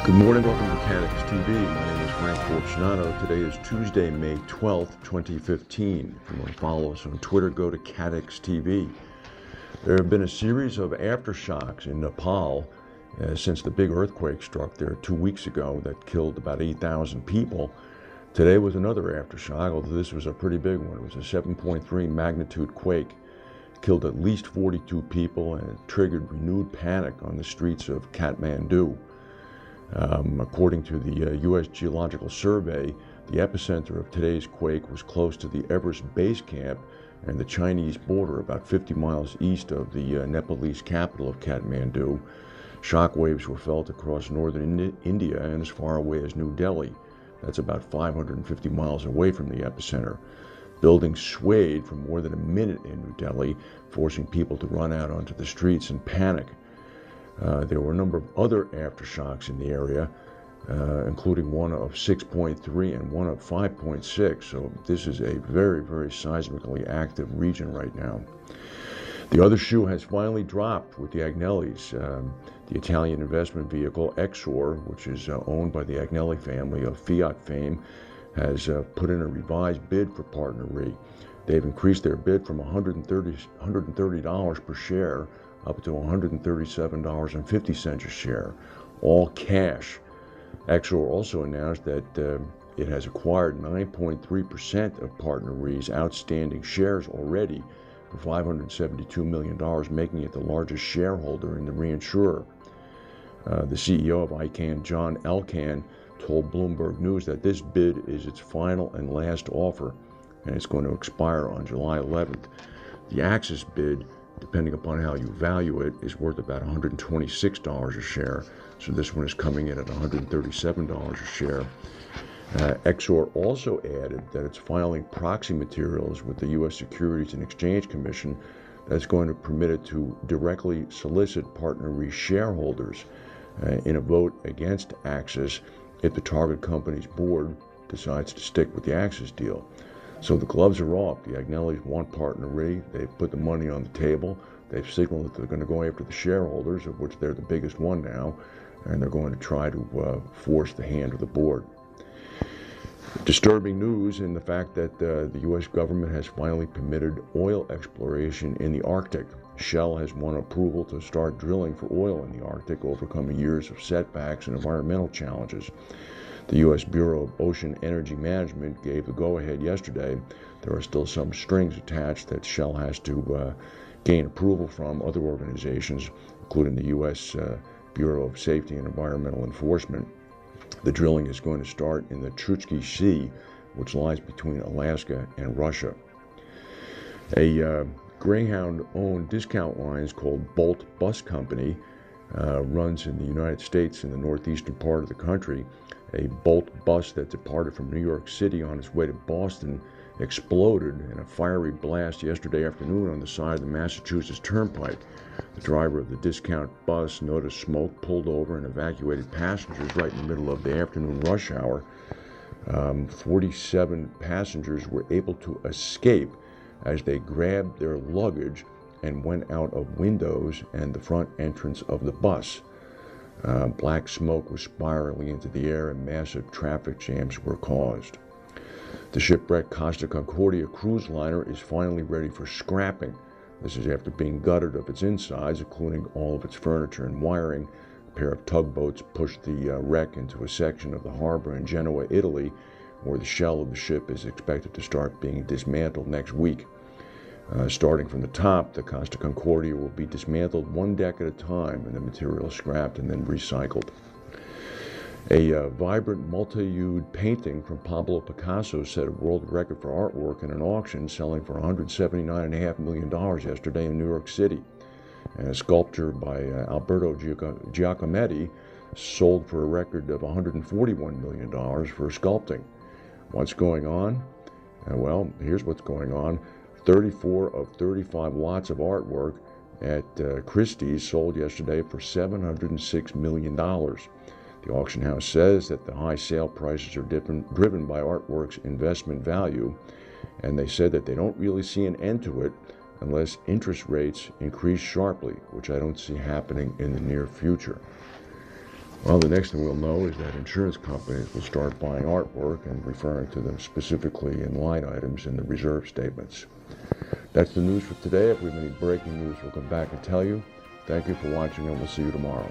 Good morning, welcome to Catex TV. My name is Frank Fortunato. Today is Tuesday, May 12th, 2015. If you want to follow us on Twitter, go to Catex TV. There have been a series of aftershocks in Nepal since the big earthquake struck there 2 weeks ago that killed about 8,000 people. Today was another aftershock, although this was a pretty big one. It was a 7.3 magnitude quake. It killed at least 42 people and it triggered renewed panic on the streets of Kathmandu. According to the U.S. Geological Survey, the epicenter of today's quake was close to the Everest base camp and the Chinese border, about 50 miles east of the Nepalese capital of Kathmandu. Shock waves were felt across northern India and as far away as New Delhi. That's about 550 miles away from the epicenter. Buildings swayed for more than a minute in New Delhi, forcing people to run out onto the streets in panic. There were a number of other aftershocks in the area, including one of 6.3 and one of 5.6. So this is a very, very seismically active region right now. The other shoe has finally dropped with the Agnellis. The Italian investment vehicle Exor, which is owned by the Agnelli family of Fiat fame, has put in a revised bid for PartnerRe. They've increased their bid from $130 per share up to $137.50 a share, all cash. Exor also announced that it has acquired 9.3% of PartnerRe's outstanding shares already for $572 million, making it the largest shareholder in the reinsurer. The CEO of ICANN, John Elkann, told Bloomberg News that this bid is its final and last offer, and it's going to expire on July 11th. The Axis bid, depending upon how you value it, is worth about $126 a share. So this one is coming in at $137 a share. Exor also added that it's filing proxy materials with the U.S. Securities and Exchange Commission that's going to permit it to directly solicit PartnerRe shareholders in a vote against Axis if the target company's board decides to stick with the Axis deal. So the gloves are off. The Agnellis want PartnerRe. They've put the money on the table. They've signaled that they're going to go after the shareholders, of which they're the biggest one now, and they're going to try to force the hand of the board. Disturbing news in the fact that the U.S. government has finally permitted oil exploration in the Arctic. Shell has won approval to start drilling for oil in the Arctic, overcoming years of setbacks and environmental challenges. The U.S. Bureau of Ocean Energy Management gave the go-ahead yesterday. There are still some strings attached that Shell has to gain approval from other organizations, including the U.S. Bureau of Safety and Environmental Enforcement. The drilling is going to start in the Chukchi Sea, which lies between Alaska and Russia. A Greyhound-owned discount line called Bolt Bus Company runs in the United States in the northeastern part of the country. A Bolt bus that departed from New York City on its way to Boston exploded in a fiery blast yesterday afternoon on the side of the Massachusetts Turnpike. The driver of the discount bus noticed smoke, pulled over, and evacuated passengers right in the middle of the afternoon rush hour. 47 passengers were able to escape as they grabbed their luggage and went out of windows and the front entrance of the bus. Black smoke was spiraling into the air and massive traffic jams were caused. The shipwrecked Costa Concordia cruise liner is finally ready for scrapping. This is after being gutted of its insides, including all of its furniture and wiring. A pair of tugboats pushed the wreck into a section of the harbor in Genoa, Italy, where the shell of the ship is expected to start being dismantled next week. Starting from the top, the Costa Concordia will be dismantled one deck at a time and the material scrapped and then recycled. A vibrant multi-hued painting from Pablo Picasso set a world record for artwork in an auction, selling for $179.5 million yesterday in New York City. And a sculpture by Alberto Giacometti sold for a record of $141 million for sculpting. What's going on? Well, here's what's going on. 34 of 35 lots of artwork at Christie's sold yesterday for $706 million. The auction house says that the high sale prices are driven by artwork's investment value, and they said that they don't really see an end to it unless interest rates increase sharply, which I don't see happening in the near future. Well, the next thing we'll know is that insurance companies will start buying artwork and referring to them specifically in line items in the reserve statements. That's the news for today. If we have any breaking news, we'll come back and tell you. Thank you for watching, and we'll see you tomorrow.